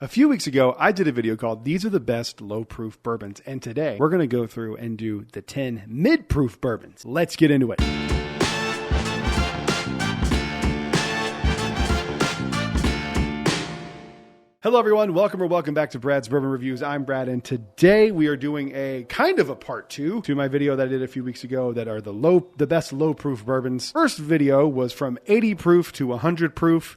A few weeks ago, I did a video called These Are the Best Low-Proof Bourbons, and today we're going to go through and do the 10 mid-proof bourbons. Let's get into it. Hello everyone, welcome back to Brad's Bourbon Reviews. I'm Brad, and today we are doing a kind of a part 2 to my video that I did a few weeks ago that are the best low-proof bourbons. First video was from 80 proof to 100 proof.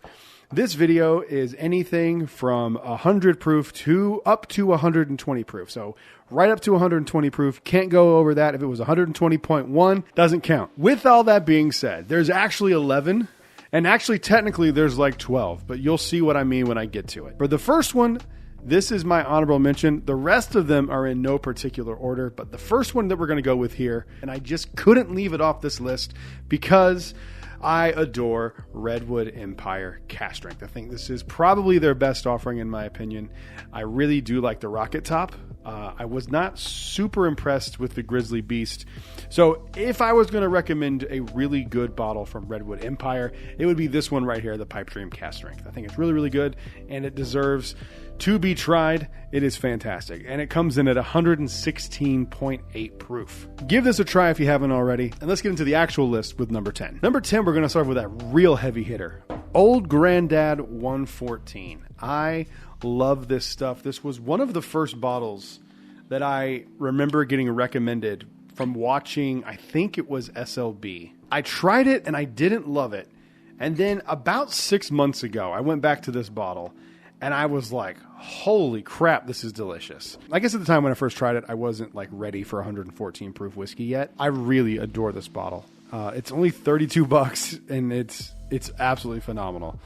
This video is anything from 100 proof to up to 120 proof. So right up to 120 proof. Can't go over that. If it was 120.1, doesn't count. With all that being said, there's actually 11. And actually, technically, there's like 12. But you'll see what I mean when I get to it. For the first one, this is my honorable mention. The rest of them are in no particular order. But the first one that we're going to go with here, and I just couldn't leave it off this list because I adore Redwood Empire Cask Strength. I think this is probably their best offering in my opinion. I really do like the Rocket Top. I was not super impressed with the Grizzly Beast. So if I was going to recommend a really good bottle from Redwood Empire, it would be this one right here, the Pipe Dream Cask Strength. I think it's really, really good, and it deserves to be tried. It is fantastic, and it comes in at 116.8 proof. Give this a try if you haven't already, and let's get into the actual list with number 10. Number 10, we're going to start with that real heavy hitter, Old Grandad 114. I love this stuff. This was one of the first bottles that I remember getting recommended from watching, I think it was SLB. I tried it and I didn't love it. And then about 6 months ago, I went back to this bottle and I was like, holy crap, this is delicious. I guess at the time when I first tried it, I wasn't like ready for 114 proof whiskey yet. I really adore this bottle. It's only $32 and it's absolutely phenomenal.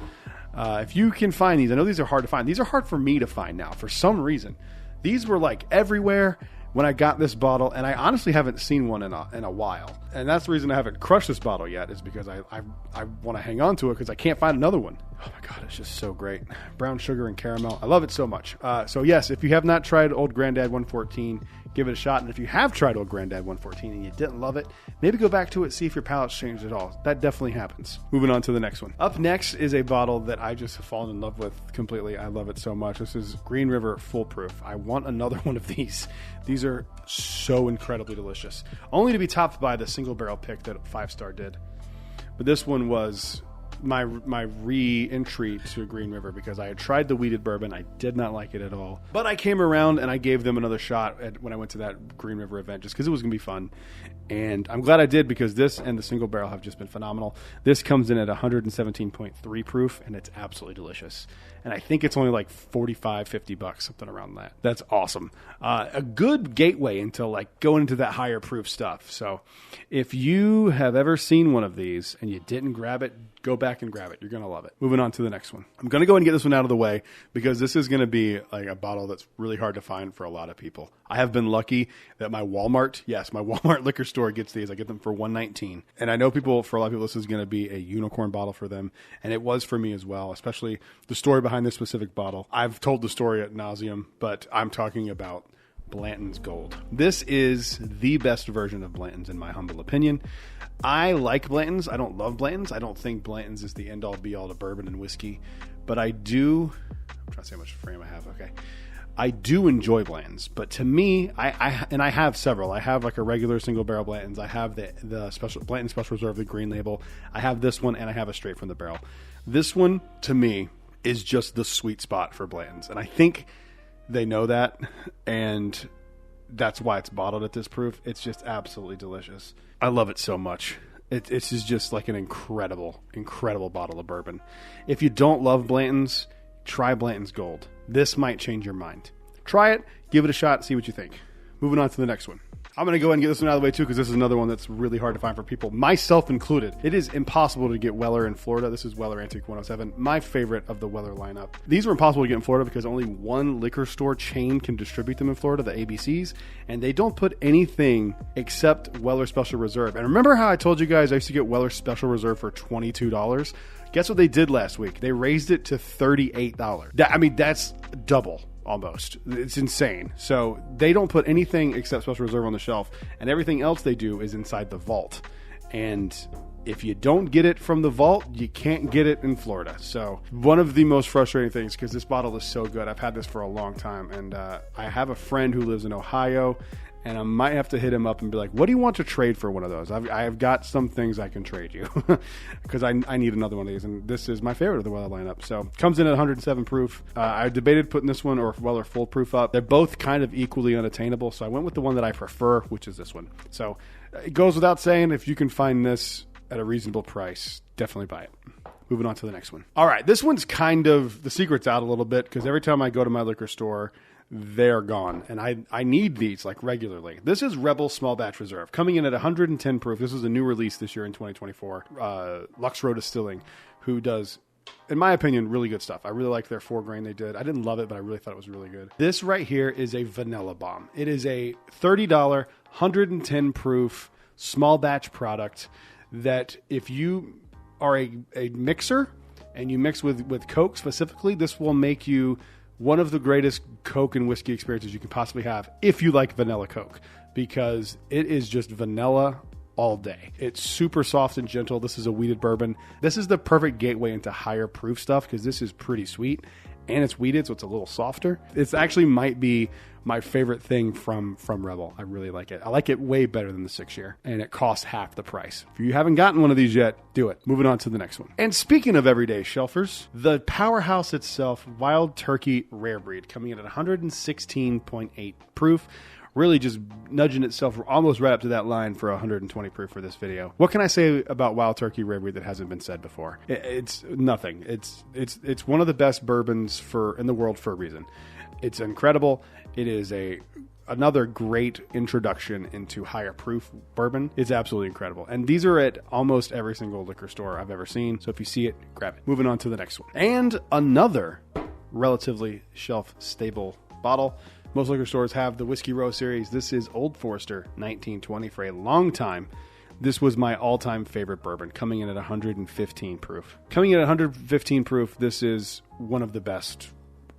If you can find these, I know these are hard to find. These are hard for me to find now for some reason. These were like everywhere when I got this bottle, and I honestly haven't seen one in a while. And that's the reason I haven't crushed this bottle yet, is because I want to hang on to it because I can't find another one. Oh my God, it's just so great. Brown sugar and caramel. I love it so much. So yes, if you have not tried Old Grandad 114, give it a shot. And if you have tried Old Grandad 114 and you didn't love it, maybe go back to it, see if your palate's changed at all. That definitely happens. Moving on to the next one. Up next is a bottle that I just have fallen in love with completely. I love it so much. This is Green River Foolproof. I want another one of these. These are so incredibly delicious. Only to be topped by the single barrel pick that 5 Star did. But this one was my re-entry to Green River because I had tried the wheated bourbon. I did not like it at all. But I came around and I gave them another shot when I went to that Green River event just because it was going to be fun. And I'm glad I did because this and the single barrel have just been phenomenal. This comes in at 117.3 proof and it's absolutely delicious. And I think it's only like $45-50, something around that. That's awesome. A good gateway into like going into that higher proof stuff. So if you have ever seen one of these and you didn't grab it, go back and grab it. You're going to love it. Moving on to the next one. I'm going to go ahead and get this one out of the way because this is going to be like a bottle that's really hard to find for a lot of people. I have been lucky that my Walmart liquor store gets these. I get them for $119. And I know for a lot of people, this is going to be a unicorn bottle for them. And it was for me as well, especially the story behind this specific bottle. I've told the story ad nauseum, but I'm talking about Blanton's Gold. This is the best version of Blanton's in my humble opinion. I like Blanton's. I don't love Blanton's. I don't think Blanton's is the end-all be-all to bourbon and whiskey, but I do. I'm trying to see how much frame I have. Okay. I do enjoy Blanton's, but to me, I have several. I have like a regular single barrel Blanton's. I have the special Blanton Special Reserve, the green label. I have this one, and I have a straight from the barrel. This one, to me, is just the sweet spot for Blanton's, and I think they know that, and that's why it's bottled at this proof. It's just absolutely delicious. I love it so much. It's just like an incredible, incredible bottle of bourbon. If you don't love Blanton's, try Blanton's Gold. This might change your mind. Try it, give it a shot, see what you think. Moving on to the next one. I'm going to go ahead and get this one out of the way too because this is another one that's really hard to find for people, myself included. It is impossible to get Weller in Florida. This is Weller Antique 107, my favorite of the Weller lineup. These were impossible to get in Florida because only one liquor store chain can distribute them in Florida, the ABCs, and they don't put anything except Weller Special Reserve. And remember how I told you guys I used to get Weller Special Reserve for $22? Guess what they did last week? They raised it to $38. That's double. Almost. It's insane. So they don't put anything except Special Reserve on the shelf, and everything else they do is inside the vault. And if you don't get it from the vault, you can't get it in Florida. So one of the most frustrating things, because this bottle is so good. I've had this for a long time, and I have a friend who lives in Ohio, and I might have to hit him up and be like, what do you want to trade for one of those? I've got some things I can trade you because I need another one of these, and this is my favorite of the Weller lineup. So comes in at 107 proof. I debated putting this one or Weller foolproof up. They're both kind of equally unattainable, so I went with the one that I prefer, which is this one. So it goes without saying, if you can find this at a reasonable price, definitely buy it. Moving on to the next one. All right, this one's kind of, the secret's out a little bit because every time I go to my liquor store, they're gone, and I need these like regularly. This is Rebel Small Batch Reserve, coming in at 110 proof. This is a new release this year in 2024. Lux Row Distilling, who does, in my opinion, really good stuff. I really liked their 4-grain they did. I didn't love it, but I really thought it was really good. This right here is a vanilla bomb. It is a $30, 110 proof small batch product that if you are a mixer and you mix with Coke specifically, this will make you one of the greatest Coke and whiskey experiences you can possibly have if you like vanilla Coke, because it is just vanilla all day. It's super soft and gentle. This is a wheated bourbon. This is the perfect gateway into higher proof stuff because this is pretty sweet and it's wheated, so it's a little softer. It's actually might be my favorite thing from Rebel. I really like it. I like it way better than the 6-year, and it costs half the price. If you haven't gotten one of these yet, do it. Moving on to the next one. And speaking of everyday shelfers, the powerhouse itself, Wild Turkey Rare Breed, coming in at 116.8 proof. Really just nudging itself almost right up to that line for 120 proof for this video. What can I say about Wild Turkey Rare Breed that hasn't been said before? It's nothing. It's one of the best bourbons in the world for a reason. It's incredible. It is another great introduction into higher proof bourbon. It's absolutely incredible. And these are at almost every single liquor store I've ever seen. So if you see it, grab it. Moving on to the next one. And another relatively shelf stable bottle. Most liquor stores have the Whiskey Row series. This is Old Forester 1920 for a long time. This was my all-time favorite bourbon, coming in at 115 proof. Coming in at 115 proof, this is one of the best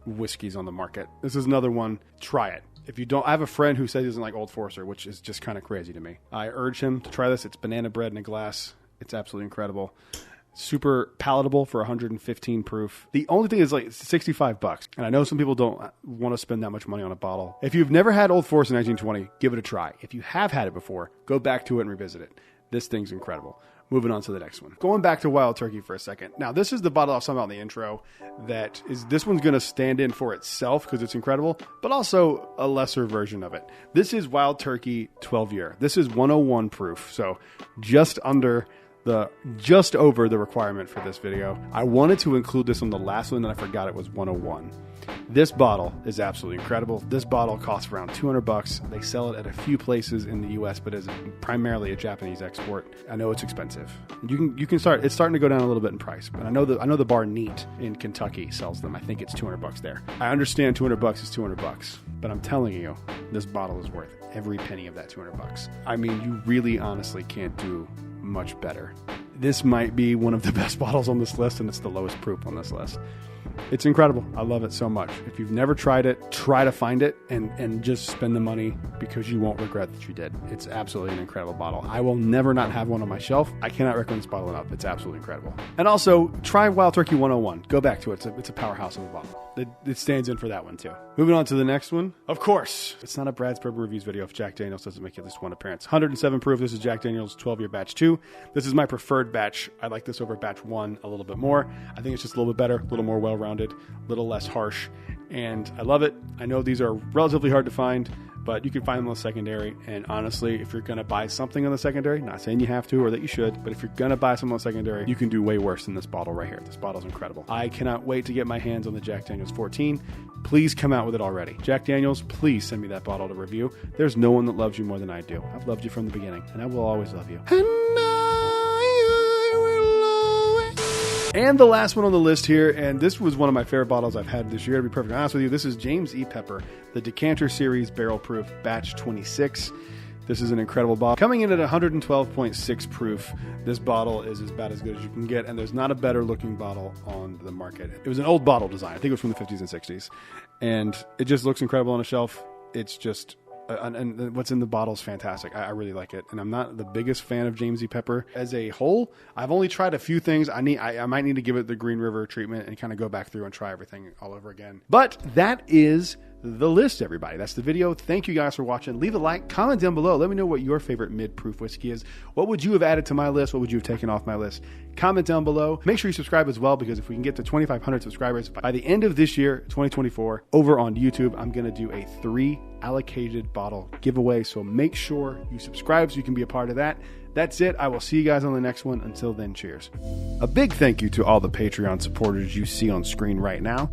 whiskeys on the market. This is another one. Try it. If you don't, I have a friend who says he doesn't like Old Forester, which is just kind of crazy to me. I urge him to try this. It's banana bread in a glass. It's absolutely incredible. Super palatable for 115 proof. The only thing is like it's $65. And I know some people don't want to spend that much money on a bottle. If you've never had Old Forester 1920, give it a try. If you have had it before, go back to it and revisit it. This thing's incredible. Moving on to the next one. Going back to Wild Turkey for a second. Now, this is the bottle I was talking about in the intro. This one's going to stand in for itself because it's incredible, but also a lesser version of it. This is Wild Turkey 12-year. This is 101 proof, so just over the requirement for this video. I wanted to include this on the last one, and I forgot it was 101. This bottle is absolutely incredible. This bottle costs around $200. They sell it at a few places in the U.S., but is primarily a Japanese export. I know it's expensive. You can start. It's starting to go down a little bit in price, but I know the bar Neat in Kentucky sells them. I think it's $200 there. I understand $200 is $200, but I'm telling you, this bottle is worth every penny of that $200. I mean, you really honestly can't do much better. This might be one of the best bottles on this list, and it's the lowest proof on this list. It's incredible. I love it so much. If you've never tried it, try to find it and just spend the money because you won't regret that you did. It's absolutely an incredible bottle. I will never not have one on my shelf. I cannot recommend this bottle enough. It's absolutely incredible. And also, try Wild Turkey 101. Go back to it. It's a powerhouse of a bottle. It stands in for that one too. Moving on to the next one. Of course, it's not a Brad's Bourbon Reviews video if Jack Daniels doesn't make at least one appearance. 107 proof. This is Jack Daniels 12-year batch 2. This is my preferred batch. I like this over batch 1 a little bit more. I think it's just a little bit better, a little more well-rounded, a little less harsh, and I love it. I know these are relatively hard to find, but you can find them on the secondary. And honestly, if you're going to buy something on the secondary, not saying you have to or that you should, but if you're going to buy something on the secondary, you can do way worse than this bottle right here. This bottle's incredible. I cannot wait to get my hands on the Jack Daniels 14. Please come out with it already. Jack Daniels, please send me that bottle to review. There's no one that loves you more than I do. I've loved you from the beginning, and I will always love you. And the last one on the list here, and this was one of my favorite bottles I've had this year, to be perfectly honest with you. This is James E. Pepper, the Decanter Series Barrel Proof Batch 26. This is an incredible bottle. Coming in at 112.6 proof, this bottle is about as good as you can get, and there's not a better looking bottle on the market. It was an old bottle design. I think it was from the 50s and 60s, and it just looks incredible on a shelf. It's just and what's in the bottle is fantastic. I really like it, and I'm not the biggest fan of Jameson Pepper as a whole. I've only tried a few things. I might need to give it the Green River treatment and kind of go back through and try everything all over again. But that is the list, everybody. That's the video. Thank you guys for watching. Leave a like, comment down below. Let me know what your favorite mid-proof whiskey is. What would you have added to my list? What would you have taken off my list? Comment down below. Make sure you subscribe as well, because if we can get to 2,500 subscribers by the end of this year, 2024, over on YouTube, I'm going to do a 3 allocated bottle giveaway. So make sure you subscribe so you can be a part of that. That's it. I will see you guys on the next one. Until then, cheers. A big thank you to all the Patreon supporters you see on screen right now.